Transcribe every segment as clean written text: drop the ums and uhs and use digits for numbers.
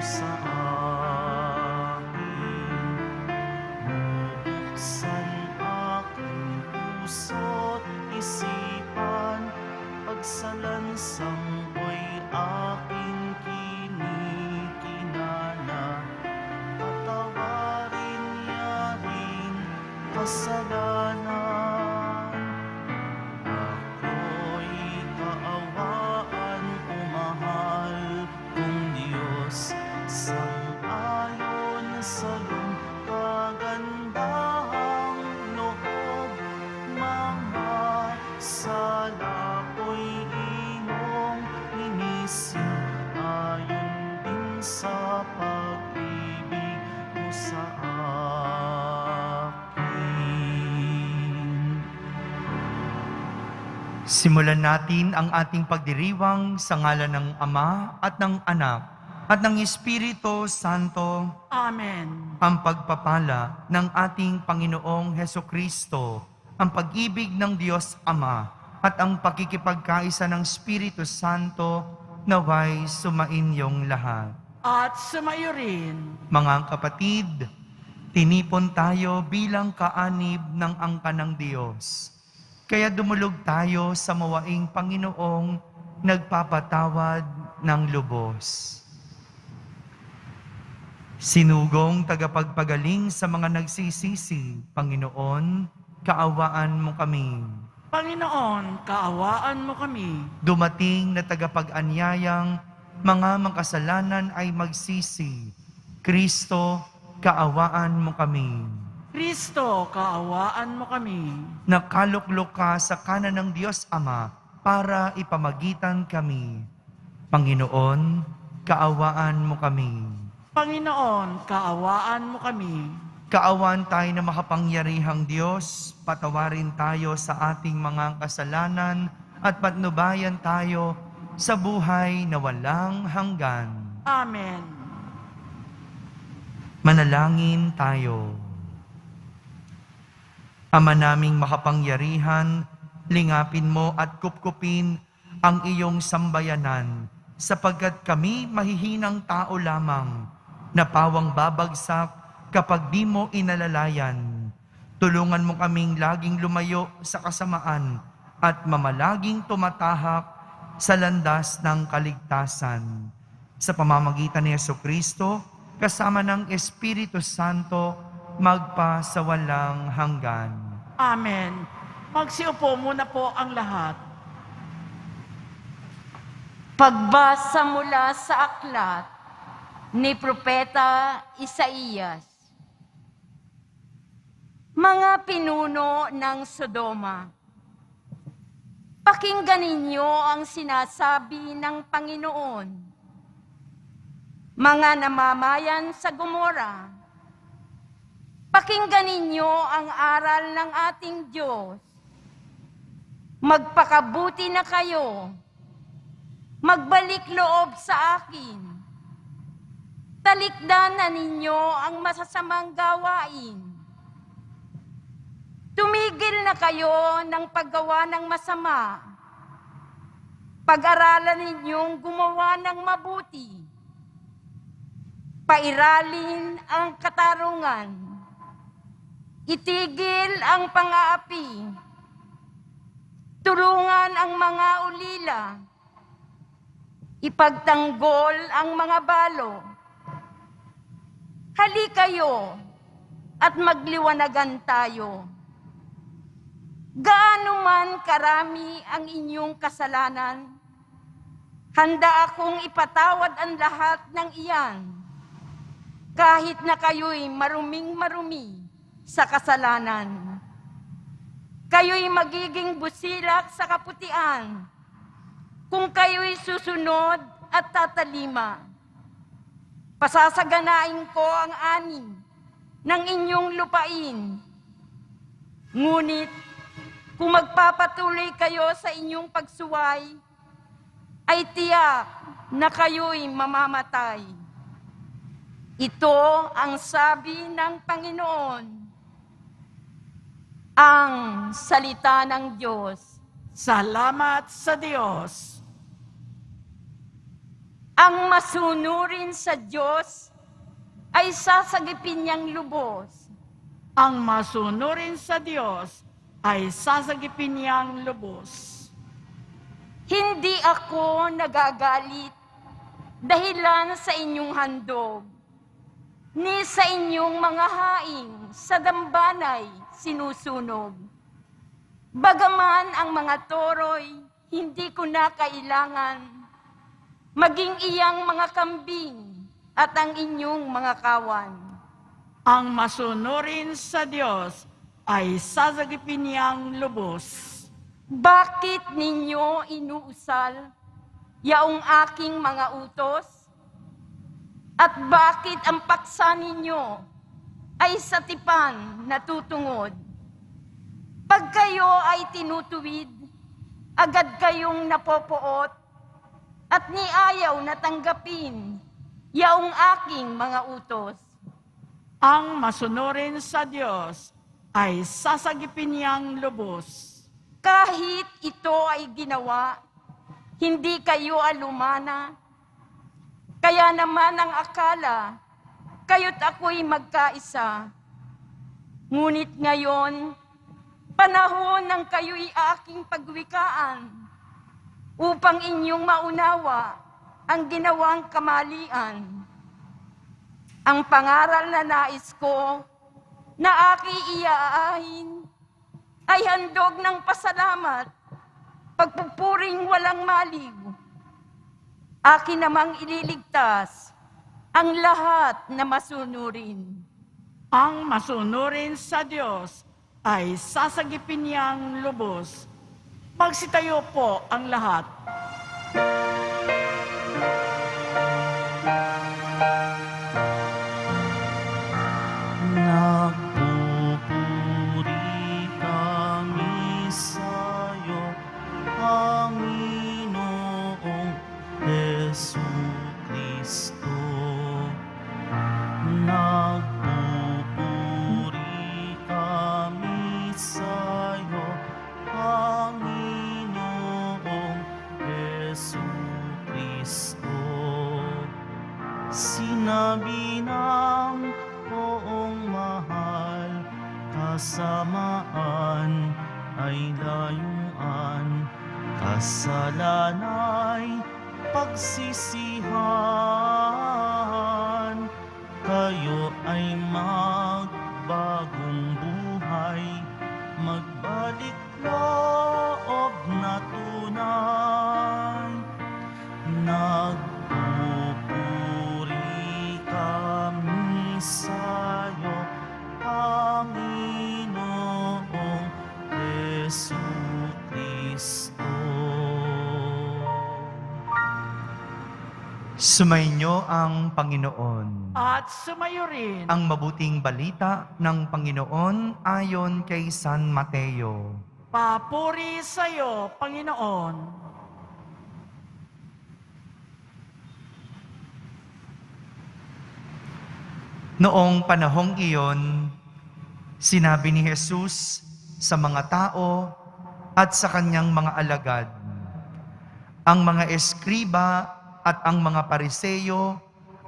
sa akin. Bubuksan aking puso't isipan, pagsalansang ko'y aking kinikinala. Patawarin niya rin kasalanan. Ako'y kaawaan, umahal kong Diyos, sang-ayon sa iyong kagandahang loob. Mga sala ko'y iyong inisip, ayon din sa pag-ibig mo sa akin. Simulan natin ang ating pagdiriwang sa ngalan ng Ama at ng Anak at ng Espiritu Santo. Amen. Ang pagpapala ng ating Panginoong Hesukristo, ang pag-ibig ng Diyos Ama at ang pakikipagkaisa ng Espiritu Santo naway sumainyong lahat. At sumayo rin. Mga kapatid, tinipon tayo bilang kaanib ng angka ng Diyos. Kaya dumulog tayo sa mawaing Panginoong nagpapatawad ng lubos. Sinugong tagapagpagaling sa mga nagsisisi, Panginoon, kaawaan mo kami. Panginoon, kaawaan mo kami. Dumating na tagapag-anyayang mga makasalanan ay magsisi. Kristo, kaawaan mo kami. Kristo, kaawaan mo kami. Nakaluklok ka sa kanan ng Diyos Ama para ipamagitan kami. Panginoon, kaawaan mo kami. Panginoon, kaawaan mo kami. Kaawaan tayo na makapangyarihang Diyos, patawarin tayo sa ating mga kasalanan at patnubayan tayo sa buhay na walang hanggan. Amen. Manalangin tayo. Ama naming makapangyarihan, lingapin mo at kupkupin ang iyong sambayanan, sapagkat kami mahihinang tao lamang, na pawang babagsak kapag di mo inalalayan. Tulungan mo kaming laging lumayo sa kasamaan at mamalaging tumatahak sa landas ng kaligtasan. Sa pamamagitan ni Jesucristo, kasama ng Espiritu Santo, magpa sa walang hanggan. Amen. Magsiupo muna po ang lahat. Pagbasa mula sa aklat ni Propeta Isaías. Mga pinuno ng Sodoma, pakinggan ninyo ang sinasabi ng Panginoon. Mga namamayan sa Gomora, pakinggan ninyo ang aral ng ating Diyos. Magpakabuti na kayo. Magbalik loob sa akin. Talikdan na ninyo ang masasamang gawain. Tumigil na kayo ng paggawa ng masama. Pag-aralan ninyong gumawa ng mabuti. Pairalin ang katarungan. Itigil ang pang-aapi. Tulungan ang mga ulila. Ipagtanggol ang mga balo. Hali kayo at magliwanagan tayo. Gaano man karami ang inyong kasalanan, handa akong ipatawad ang lahat ng iyan, kahit na kayo'y maruming-marumi sa kasalanan. Kayo'y magiging busilak sa kaputian kung kayo'y susunod at tatalima. Pasasaganain ko ang ani ng inyong lupain. Ngunit kung magpapatuloy kayo sa inyong pagsuway, ay tiyak na kayo'y mamamatay. Ito ang sabi ng Panginoon, ang salita ng Diyos. Salamat sa Diyos. Ang masunurin sa Diyos ay sasagipin niyang lubos. Ang masunurin sa Diyos ay sasagipin niyang lubos. Hindi ako nagagalit dahilan sa inyong handog, ni sa inyong mga haing sa dambanay sinusunog. Bagaman ang mga toro'y hindi ko na kailangan, maging iyang mga kambing at ang inyong mga kawan. Ang masunurin sa Diyos ay sasagipin niyang lubos. Bakit ninyo inuusal yaong aking mga utos? At bakit ang paksa ninyo ay sa tipan natutungod? Pag kayo ay tinutuwid, agad kayong napopoot at niayaw na tanggapin yaong aking mga utos. Ang masunurin sa Diyos ay sasagipin niyang lubos. Kahit ito ay ginawa, hindi kayo alumana. Kaya naman ang akala, kayo't ako'y magkaisa. Ngunit ngayon, panahon ng kayo'y aking pagwikaan upang inyong maunawa ang ginawang kamalian. Ang pangaral na nais ko na aki iaahin ay handog ng pasalamat, pagpupuring walang maliw. Akin namang ililigtas ang lahat na masunurin. Ang masunurin sa Diyos ay sasagipin niyang lubos. Magsitayo po ang lahat. Nagpupuri kami sa'yo, Panginoong Jesucristo. Nagpupuri kami sa'yo, Panginoong Jesucristo. Sinabi ng poong mahal, kasamaan ay layuan, kasalanay pagsisihan. Kayo ay magbagong buhay, magbalik loob na tunay. Nagpupuri kami sa'yo, Panginoong Jesucristo. Sumainyo ang Panginoon. At sumayo rin Ang mabuting balita ng Panginoon ayon kay San Mateo. papuri sa iyo, Panginoon. Noong panahong iyon, sinabi ni Jesus sa mga tao at sa kanyang mga alagad, ang mga eskriba at ang mga pariseyo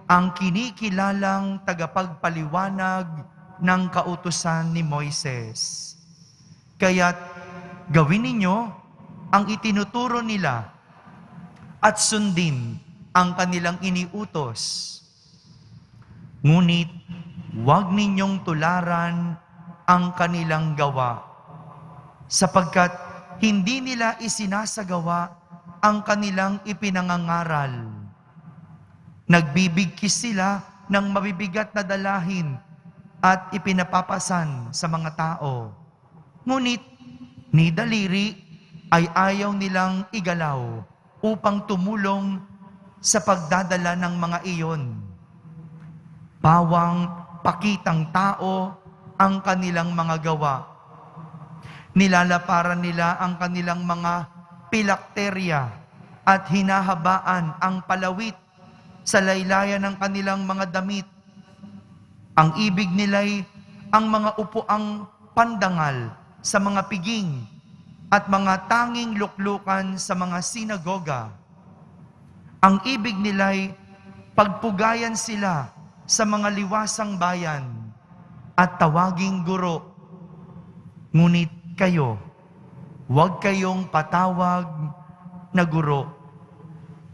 ang kinikilalang tagapagpaliwanag ng kautusan ni Moises. Kaya't gawin ninyo ang itinuturo nila at sundin ang kanilang iniutos. Ngunit huwag ninyong tularan ang kanilang gawa, sapagkat hindi nila isinasagawa ang kanilang ipinangangaral. Nagbibigkis sila ng mabibigat na dalahin at ipinapapasan sa mga tao. Ngunit ni daliri ay ayaw nilang igalaw upang tumulong sa pagdadala ng mga iyon. Pawang pakitang tao ang kanilang mga gawa. Nilalaparan nila ang kanilang mga pilakterya at hinahabaan ang palawit sa laylayan ng kanilang mga damit. Ang ibig nila'y ang mga upuang pandangal sa mga piging at mga tanging luklukan sa mga sinagoga. Ang ibig nila'y pagpugayan sila sa mga liwasang bayan at tawaging guro. Ngunit kayo, huwag kayong patawag na guro,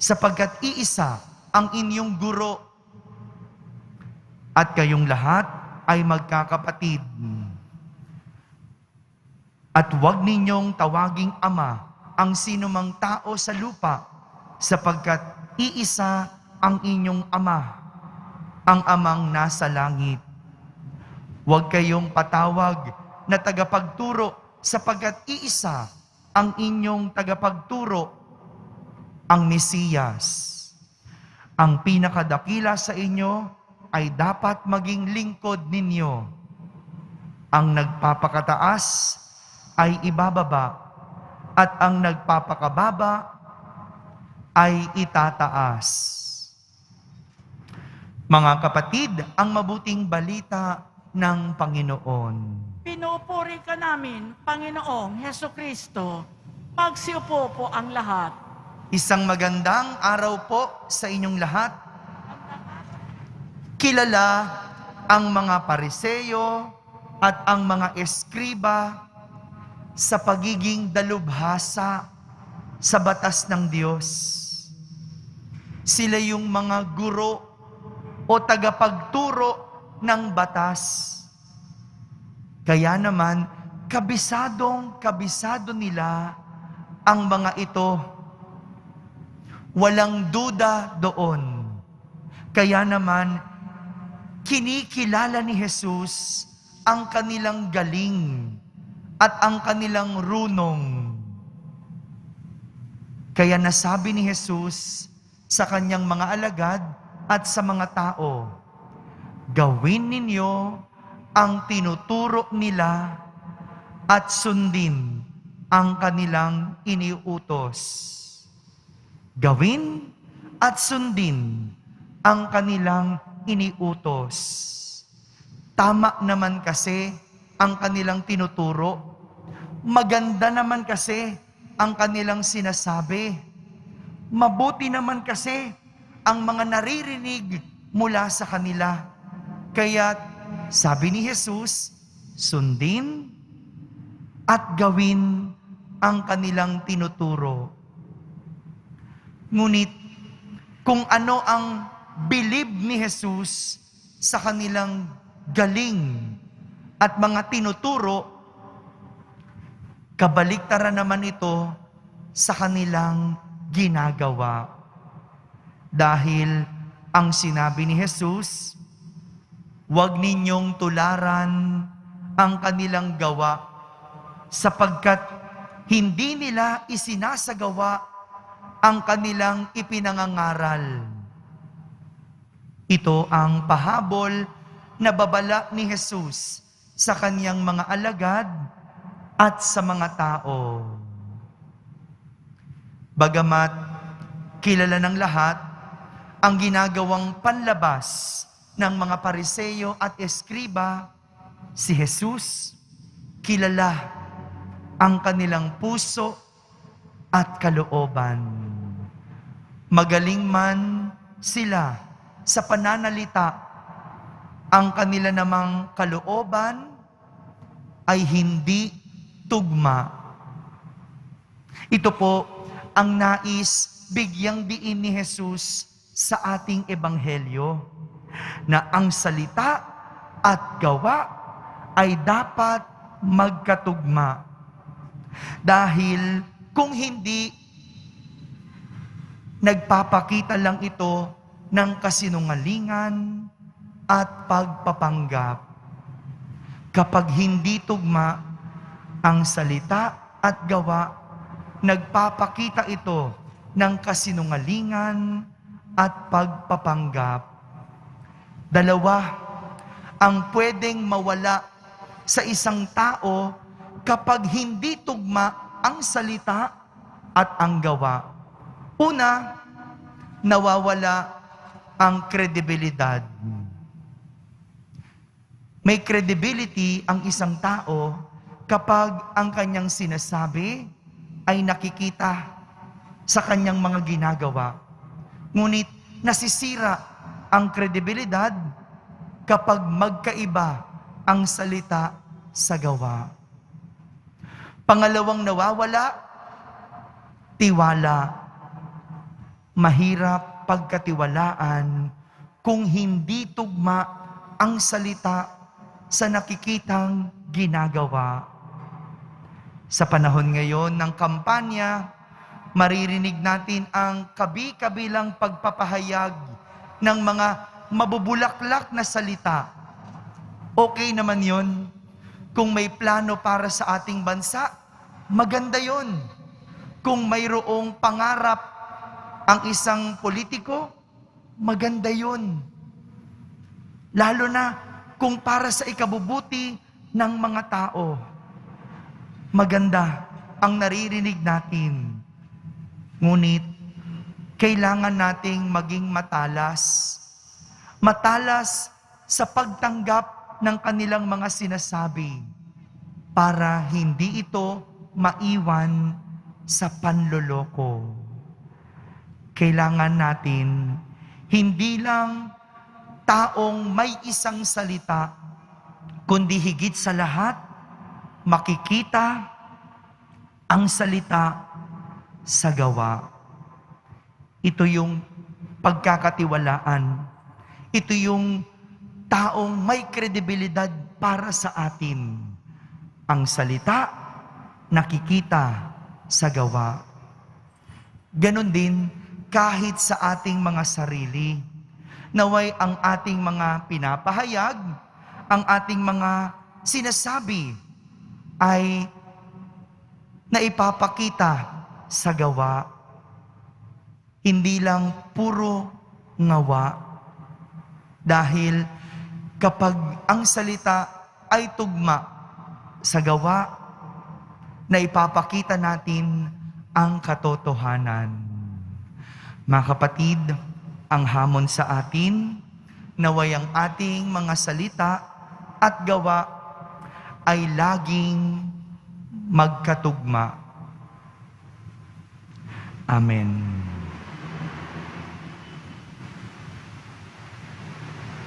sapagkat iisa ang inyong guro, at kayong lahat ay magkakapatid. At huwag ninyong tawaging ama ang sinumang tao sa lupa, sapagkat iisa ang inyong ama, ang amang nasa langit. Huwag kayong patawag na tagapagturo, sapagkat iisa ang inyong tagapagturo, ang Mesiyas. Ang pinakadakila sa inyo ay dapat maging lingkod ninyo. Ang nagpapakataas ay ibababa, at ang nagpapakababa ay itataas. Mga kapatid, ang mabuting balita ng Panginoon. Pinupuri ka namin, Panginoong Heso Kristo. Magsiupo po ang lahat. Isang magandang araw po sa inyong lahat. Kilala ang mga Pariseo at ang mga eskriba sa pagiging dalubhasa sa batas ng Diyos. Sila yung mga guro o tagapagturo ng batas. Kaya naman, kabisado nila ang mga ito. Walang duda doon. Kaya naman, kinikilala ni Jesus ang kanilang galing at ang kanilang runong. Kaya nasabi ni Jesus sa kanyang mga alagad at sa mga tao, gawin ninyo ang tinuturo nila at sundin ang kanilang iniutos. Gawin at sundin ang kanilang iniutos. Tama naman kasi ang kanilang tinuturo. Maganda naman kasi ang kanilang sinasabi. Mabuti naman kasi ang mga naririnig mula sa kanila. Kaya sabi ni Jesus, sundin at gawin ang kanilang tinuturo. Ngunit kung ano ang bilib ni Jesus sa kanilang galing at mga tinuturo, kabaliktaran naman ito sa kanilang ginagawa. Dahil ang sinabi ni Jesus, huwag ninyong tularan ang kanilang gawa, sapagkat hindi nila isinasagawa ang kanilang ipinangangaral. Ito ang pahabol na babala ni Jesus sa kanyang mga alagad at sa mga tao. Bagamat kilala ng lahat ang ginagawang panlabas ng mga Pariseo at eskriba, si Jesus, kilala ang kanilang puso at kalooban. Magaling man sila sa pananalita, ang kanila namang kalooban ay hindi tugma. Ito po ang nais bigyang diin ni Jesus sa ating ebanghelyo, na ang salita at gawa ay dapat magkatugma. Dahil kung hindi, nagpapakita lang ito ng kasinungalingan at pagpapanggap. Kapag hindi tugma ang salita at gawa, nagpapakita ito ng kasinungalingan at pagpapanggap. Dalawa ang pwedeng mawala sa isang tao kapag hindi tugma ang salita at ang gawa. Una, nawawala ang kredibilidad. May credibility ang isang tao kapag ang kanyang sinasabi ay nakikita sa kanyang mga ginagawa. Ngunit nasisira ang kredibilidad kapag magkaiba ang salita sa gawa. Pangalawang nawawala, tiwala. Mahirap pagkatiwalaan kung hindi tugma ang salita sa nakikitang ginagawa. Sa panahon ngayon ng kampanya, maririnig natin ang kabi-kabilang pagpapahayag ng mga mabubulaklak na salita. Okay naman yon. Kung may plano para sa ating bansa, maganda yon. Kung mayroong pangarap ang isang politiko, maganda yon. Lalo na kung para sa ikabubuti ng mga tao, maganda ang naririnig natin. Ngunit, kailangan nating maging matalas. Matalas sa pagtanggap ng kanilang mga sinasabi para hindi ito maiwan sa panloloko. Kailangan natin hindi lang taong may isang salita, kundi higit sa lahat, makikita ang salita sa gawa. Ito yung pagkakatiwalaan. Ito yung taong may kredibilidad para sa atin. Ang salita, nakikita sa gawa. Ganon din kahit sa ating mga sarili. Naway ang ating mga pinapahayag, ang ating mga sinasabi ay naipapakita sa gawa. Hindi lang puro ngawa. Dahil kapag ang salita ay tugma sa gawa, naipapakita natin ang katotohanan. Mga kapatid, ang hamon sa atin, naway ang ating mga salita at gawa ay laging magkatugma. Amen.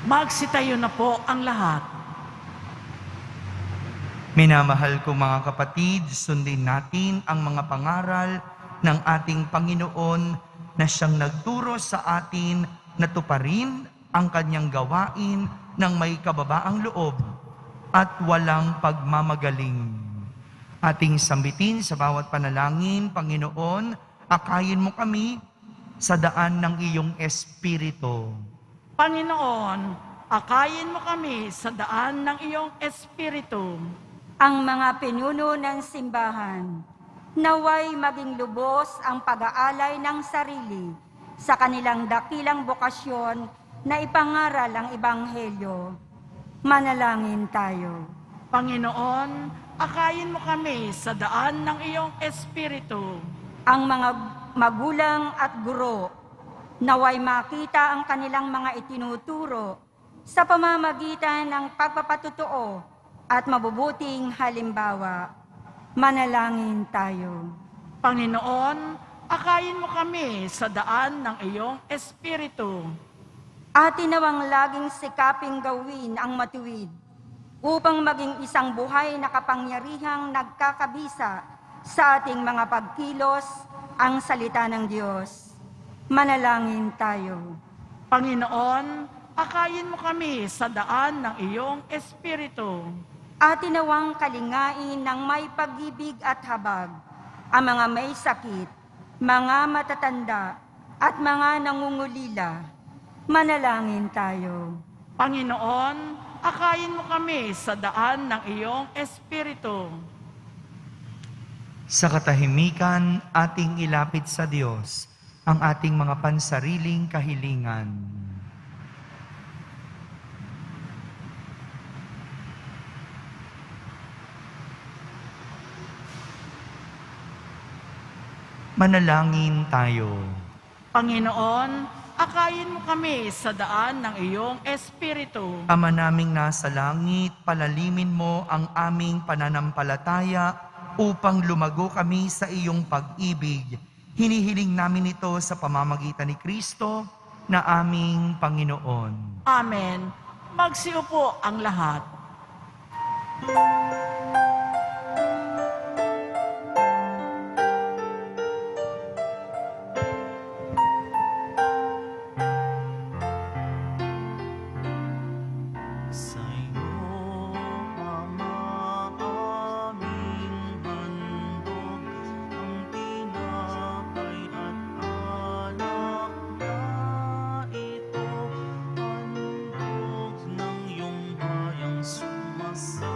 Magsitayo na po ang lahat. Minamahal ko mga kapatid, sundin natin ang mga pangaral ng ating Panginoon na siyang nagturo sa atin na tuparin ang kanyang gawain ng may kababaang loob at walang pagmamagaling. Ating sambitin sa bawat panalangin, Panginoon, akayin mo kami sa daan ng iyong Espiritu. Panginoon, akayin mo kami sa daan ng iyong Espiritu. Ang mga pinuno ng simbahan, naway maging lubos ang pag-aalay ng sarili sa kanilang dakilang bokasyon na ipangaral ang Ebanghelyo. Manalangin tayo. Panginoon, akayin mo kami sa daan ng iyong Espiritu. Ang mga magulang at guro, naway makita ang kanilang mga itinuturo sa pamamagitan ng pagpapatutuo at mabubuting halimbawa. Manalangin tayo. Panginoon, akayin mo kami sa daan ng iyong Espiritu. Atin nawang laging sikaping gawin ang matuwid upang maging isang buhay na kapangyarihang nagkakabisa sa ating mga pagkilos ang salita ng Diyos. Manalangin tayo. Panginoon, akayin mo kami sa daan ng iyong Espiritu. Atin nawang kalingain ng may pag-ibig at habag ang mga may sakit, mga matatanda, at mga nangungulila. Manalangin tayo. Panginoon, akayin mo kami sa daan ng iyong Espiritu. Sa katahimikan, ating ilapit sa Diyos ang ating mga pansariling kahilingan. Manalangin tayo. Panginoon, akayin mo kami sa daan ng iyong Espiritu. Ama naming nasa langit, palalimin mo ang aming pananampalataya upang lumago kami sa iyong pag-ibig. Hinihiling namin ito sa pamamagitan ni Kristo na aming Panginoon. Amen. Magsiupo ang lahat. Sa'yo, Ama, aming handog, ang tinapay at alak na ito, handog ng iyong bayang sumasamot,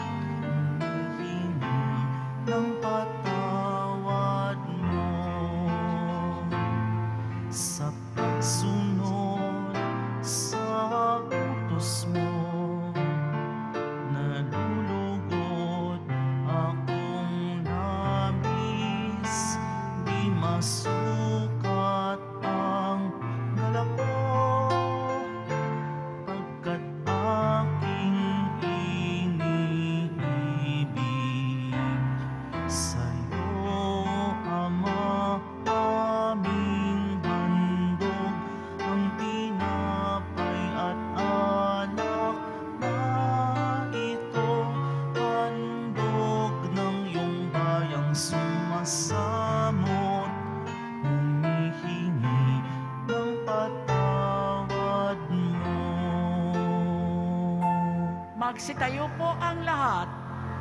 humihingi ng patawad mo sa pagsunod sa utos mo. Nalulugod akong labis, di masukat ang dala ko, pagkat aking iniibig. Sa'yo, Ama, aming handog, ang tinapay at alak na ito, handog ng iyong bayang sumasamot, humihingi ng patawad mo. Magsitayo po ang lahat.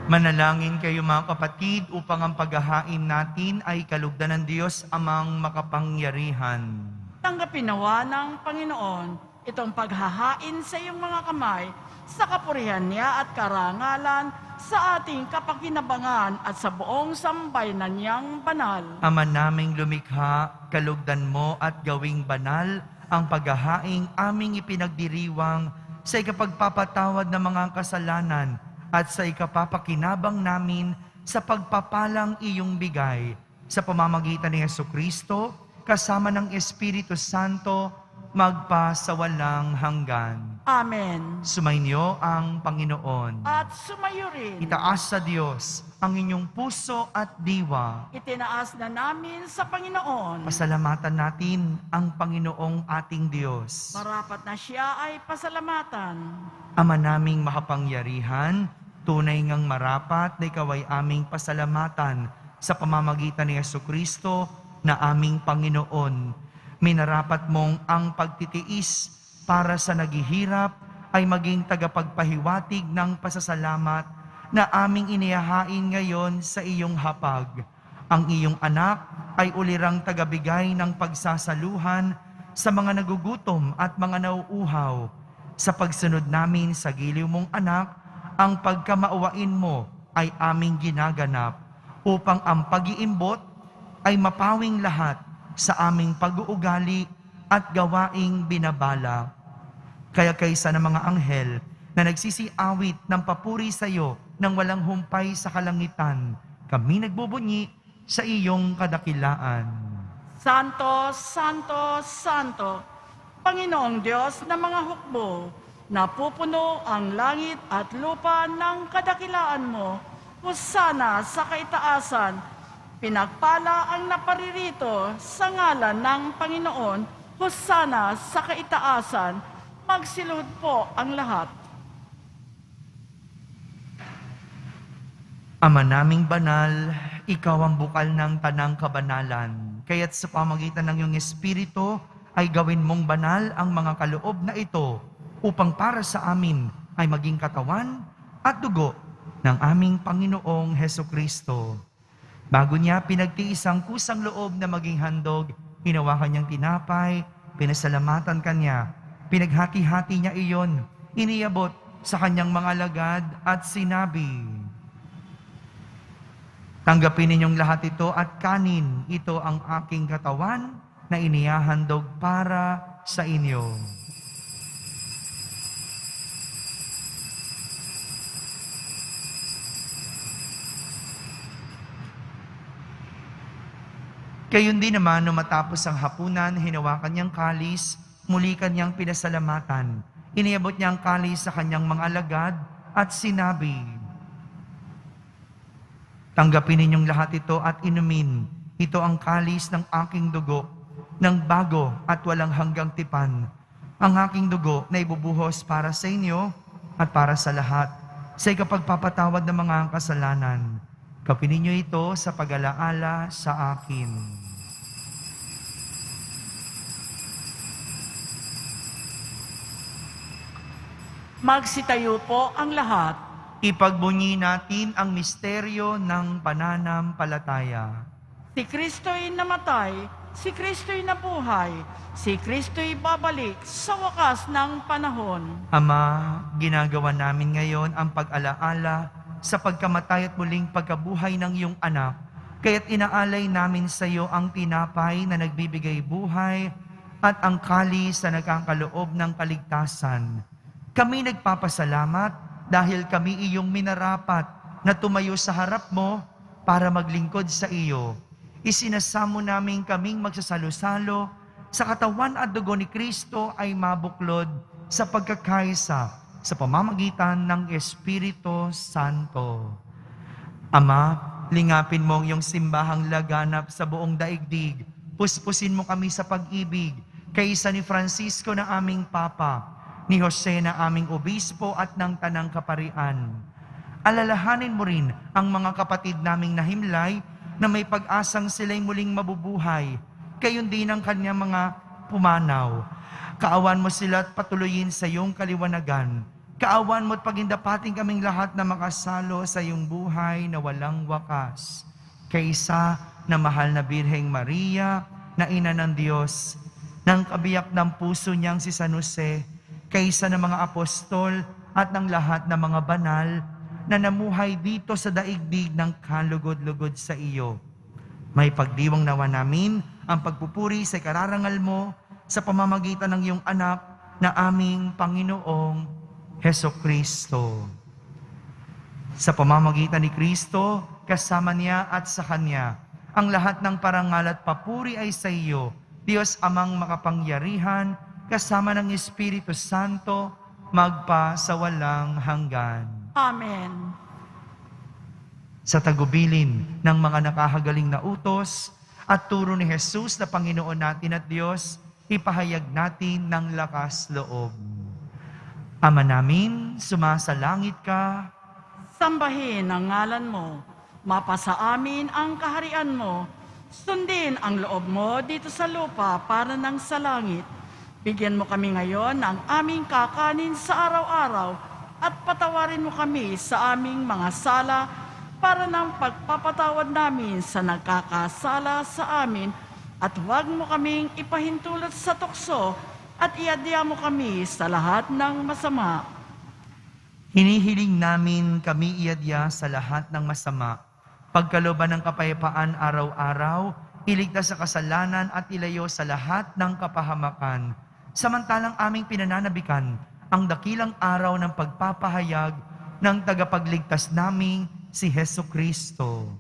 Manalangin kayo mga kapatid upang ang paghahain natin ay kalugdan ng Diyos amang makapangyarihan. Tanggapin nawa ng Panginoon itong paghahain sa iyong mga kamay sa kapurihan niya at karangalan sa ating kapakinabangan at sa buong sambayanan niyang banal. Ama naming lumikha, kalugdan mo at gawing banal ang paghahaing aming ipinagdiriwang sa ikapagpapatawad ng mga kasalanan at sa ikapapakinabang namin sa pagpapalang iyong bigay sa pamamagitan ni Jesucristo kasama ng Espiritu Santo magpa sa walang hanggan. Amen. Sumainyo ang Panginoon. At sumayo rin. Itaas sa Diyos ang inyong puso at diwa. Itinaas na namin sa Panginoon. Pasalamatan natin ang Panginoong ating Diyos. Marapat na siya ay pasalamatan. Ama naming makapangyarihan, tunay ngang marapat na ikaw ay aming pasalamatan sa pamamagitan ni Jesucristo na aming Panginoon. Minarapat mong ang pagtitiis para sa naghihirap ay maging tagapagpahiwatig ng pasasalamat na aming inihahain ngayon sa iyong hapag. Ang iyong anak ay ulirang tagabigay ng pagsasaluhan sa mga nagugutom at mga nauuhaw. Sa pagsunod namin sa giliw mong anak, ang pagkamauwain mo ay aming ginaganap upang ang pag-iimbot ay mapawing lahat sa aming pag-uugali at gawaing binabala. Kaya kaysa ng mga anghel na nagsisiawit ng papuri sa iyo nang walang humpay sa kalangitan, kami nagbubunyi sa iyong kadakilaan. Santo, Santo, Santo, Panginoong Diyos ng mga hukbo, napupuno ang langit at lupa ng kadakilaan mo. Hosana sa kaitaasan, pinagpala ang naparirito sa ngalan ng Panginoon. Hosana sa kaitaasan, magsilud po ang lahat. Ama naming banal, ikaw ang bukal ng tanang kabanalan. Kaya't sa pamagitan ng iyong Espiritu ay gawin mong banal ang mga kaloob na ito upang para sa amin ay maging katawan at dugo ng aming Panginoong Hesukristo. Bago niya pinagtiis ang kusang loob na maging handog, hinawakan niyang tinapay, pinasalamatan kanya, pinaghati-hati niya iyon, iniabot sa kanyang mga alagad at sinabi, "Tanggapin ninyong lahat ito at kanin, ito ang aking katawan na inihahandog para sa inyo." Gayon din naman, nung matapos ang hapunan, hinawakan niyang kalis, muli kanyang pinasalamatan. Iniabot niya ang kalis sa kanyang mga alagad at sinabi, "Tanggapin ninyong lahat ito at inumin. Ito ang kalis ng aking dugo, ng bago at walang hanggang tipan. Ang aking dugo na ibubuhos para sa inyo at para sa lahat, sa ikapagpapatawad ng mga kasalanan. Gawin ninyo ito sa pag-alaala sa akin. Magsitayo po ang lahat. Ipagbunyi natin ang misteryo ng pananampalataya. Si Kristo'y namatay, si Kristo'y nabuhay, si Kristo'y babalik sa wakas ng panahon. Ama, ginagawa namin ngayon ang pag-alaala sa pagkamatay at muling pagkabuhay ng iyong anak. Kaya't inaalay namin sa iyo ang tinapay na nagbibigay buhay at ang kalis na nagkakaloob ng kaligtasan. Kami nagpapasalamat dahil kami iyong minarapat na tumayo sa harap mo para maglingkod sa iyo. Isinasamo namin kaming magsasalo-salo sa katawan at dugo ni Kristo ay mabuklod sa pagkakaisa sa pamamagitan ng Espiritu Santo. Ama, lingapin mo ang iyong simbahang laganap sa buong daigdig. Puspusin mo kami sa pag-ibig, kaisa ni Francisco na aming Papa, ni Jose na aming obispo at ng Tanang Kaparian. Alalahanin mo rin ang mga kapatid naming nahimlay na may pag-asang sila'y muling mabubuhay, gayon din ang kanyang mga pumanaw. Kaawan mo sila at patuloyin sa iyong kaliwanagan. Kaawan mo at pagindapating kaming lahat na makasalo sa iyong buhay na walang wakas. Kaysa na mahal na Birheng Maria, na ina ng Diyos, ng kabiyak ng puso niyang si San Jose, kaysa ng mga apostol at ng lahat ng mga banal na namuhay dito sa daigdig ng kalugod-lugod sa iyo. May pagdiwang nawa namin ang pagpupuri sa kararangal mo sa pamamagitan ng iyong anak na aming Panginoong Hesukristo. Sa pamamagitan ni Kristo, kasama niya at sa Kanya, ang lahat ng parangal at papuri ay sa iyo, Diyos Amang makapangyarihan, kasama ng Espiritu Santo, magpa sa walang hanggan. Amen. Sa tagubilin ng mga nakahagaling na utos at turo ni Jesus na Panginoon natin at Diyos, ipahayag natin ng lakas loob. Ama namin, sumasalangit ka. Sambahin ang ngalan mo. Mapasa amin ang kaharian mo. Sundin ang loob mo dito sa lupa para ng sa langit. Bigyan mo kami ngayon ng aming kakanin sa araw-araw at patawarin mo kami sa aming mga sala para ng pagpapatawad namin sa nagkakasala sa amin at huwag mo kaming ipahintulot sa tukso at iadya mo kami sa lahat ng masama. Hinihiling namin kami iadya sa lahat ng masama, pagkalooban ng kapayapaan araw-araw, iligtas sa kasalanan at ilayo sa lahat ng kapahamakan. Samantalang aming pinananabikan ang dakilang araw ng pagpapahayag ng tagapagligtas naming si Hesukristo.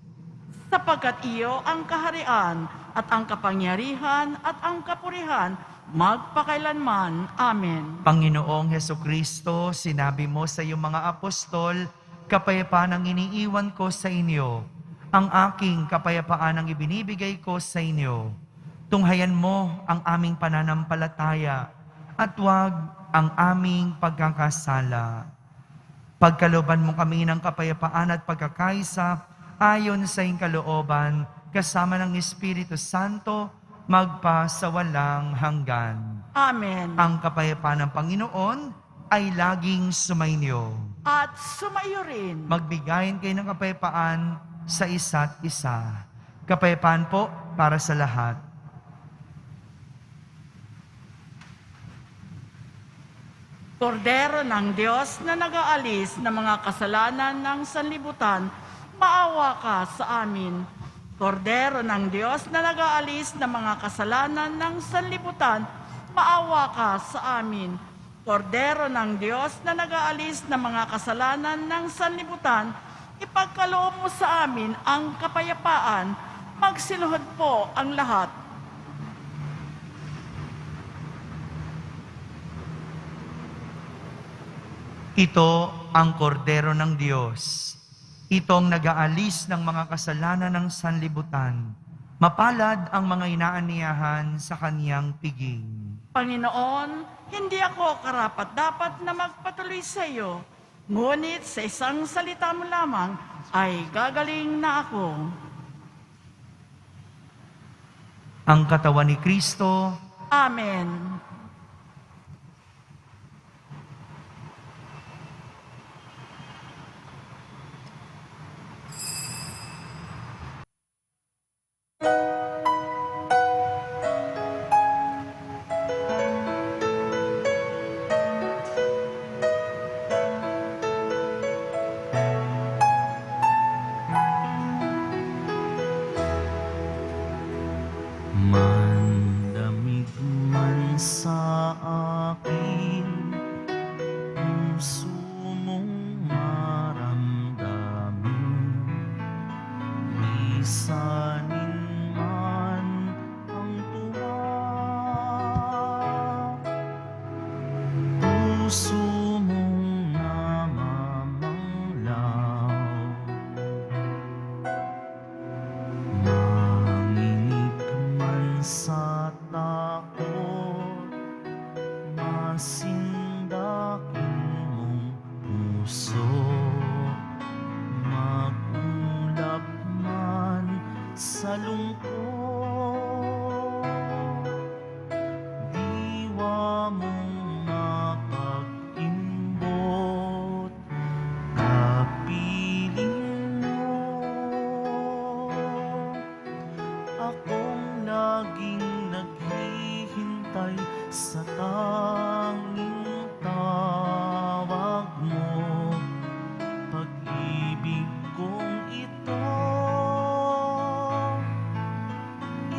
Sapagkat iyo ang kaharian at ang kapangyarihan at ang kapurihan magpakailanman. Amen. Panginoong Hesukristo, sinabi mo sa iyong mga apostol, kapayapaan ang iniiwan ko sa inyo. Ang aking kapayapaan ang ibinibigay ko sa inyo. Tunghayan mo ang aming pananampalataya at huwag ang aming pagkakasala. Pagkalooban mo kami ng kapayapaan at pagkakaisa ayon sa iyong kalooban, kasama ng Espiritu Santo, magpa sa walang hanggan. Amen. Ang kapayapaan ng Panginoon ay laging sumainyo. At sumayo rin. Magbigayin kayo ng kapayapaan sa isa't isa. Kapayapaan po para sa lahat. Kordero ng Diyos na nag-aalis ng mga kasalanan ng sanlibutan, maawa ka sa amin. Kordero ng Diyos na nag-aalis ng mga kasalanan ng sanlibutan, maawa ka sa amin. Kordero ng Diyos na nag-aalis ng mga kasalanan ng sanlibutan, ipagkaloob mo sa amin ang kapayapaan. Magsiluhod po ang lahat. Ito ang kordero ng Diyos. Itong nag-aalis ng mga kasalanan ng sanlibutan. Mapalad ang mga inaaniyahan sa kaniyang piging. Panginoon, hindi ako karapat-dapat na magpatuloy sa iyo, ngunit sa isang salita mo lamang ay gagaling na ako. Ang katawan ni Kristo, Amen. Mandamig man sa akin, puso mong maramdamin. Lisanin man ang tuwa, puso mong namamanglaw. Manginig man sa takot, masindakin mong puso. Magulap man sa lungkot, diwa mong mapag-imbot. Kapiling mo akong laging naghihintay sa tanging tawag mo. Pag-ibig kong ito,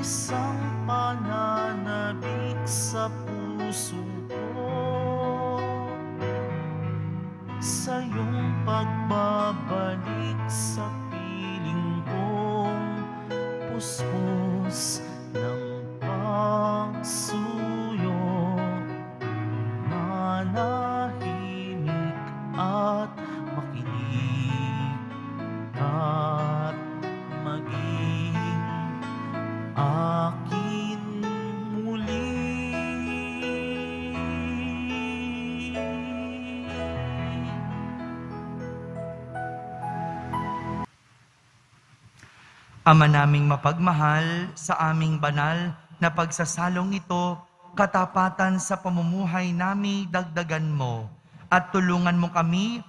isang pananabik sa puso ko. Sa iyong pagbabalik sa piling kong puspos ng pagsuyo, manahimik at makinig at maging akin muli. Ama naming mapagmahal, sa aming banal na pagsasalong ito, katapatan sa pamumuhay nami dagdagan mo, at tulungan mo kami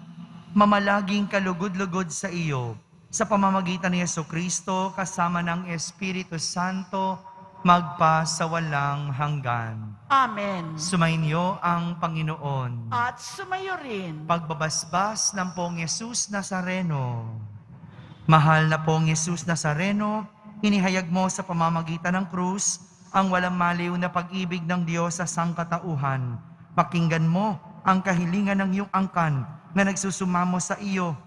mamalaging kalugod-lugod sa iyo. Sa pamamagitan ni Jesucristo, kasama ng Espiritu Santo, magpa sa walang hanggan. Amen. Sumainyo ang Panginoon. At sumayo rin. Pagbabasbas ng Poong Yesus Nazareno. Mahal na Poong Yesus Nazareno, inihayag mo sa pamamagitan ng krus ang walang maliw na pag-ibig ng Diyos sa sangkatauhan. Pakinggan mo ang kahilingan ng iyong angkan na nagsusumamo sa iyo.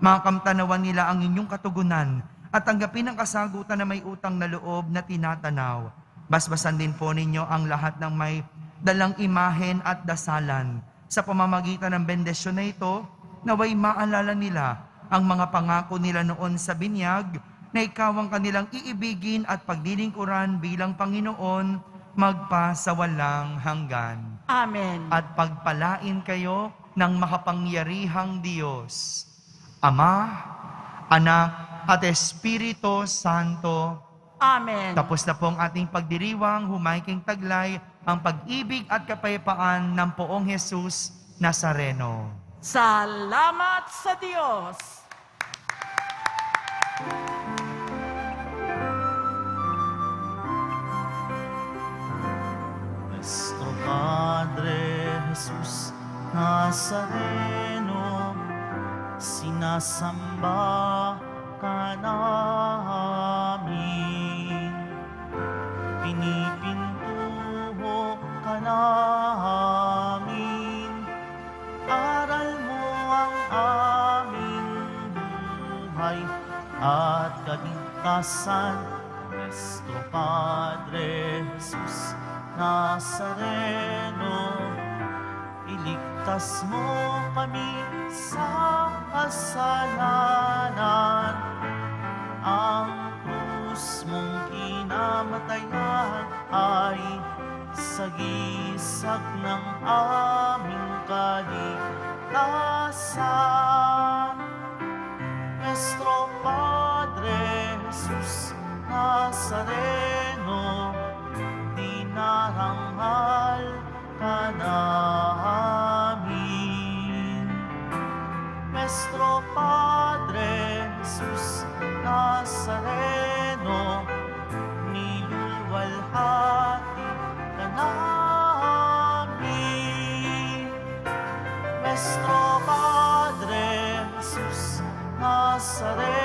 Makamtanawan nila ang inyong katugunan at tanggapin ang kasagutan na may utang na loob na tinatanaw. Basbasan din po ninyo ang lahat ng may dalang imahen at dasalan. Sa pamamagitan ng bendisyon na ito, naway maalala nila ang mga pangako nila noon sa binyag na ikaw ang kanilang iibigin at paglilingkuran bilang Panginoon magpa sa walang hanggan. Amen. At pagpalain kayo ng makapangyarihang Diyos, Ama, Anak, at Espiritu Santo. Amen. Tapos na po ang ating pagdiriwang, humaiking taglay ang pag-ibig at kapayapaan ng Poong Jesus Nazareno. Salamat sa Diyos. Nuestro Padre Jesus Nazareno, sinasamba ka namin, pinipintuho ka namin, aral mo ang aming buhay at kaligtasan. Nuestro Padre Jesus Nazareno, iligtas mo kami sa kasalanan. Ang krus krus mong kinamatayan ay sagisag ng aming kaligtasan. Nuestro Padre Jesus Nazareno, dinarangal ka namin. Nuestro Padre Jesus Nazareno, niluluwalhati ka namin. Nuestro Padre Jesus Nazareno,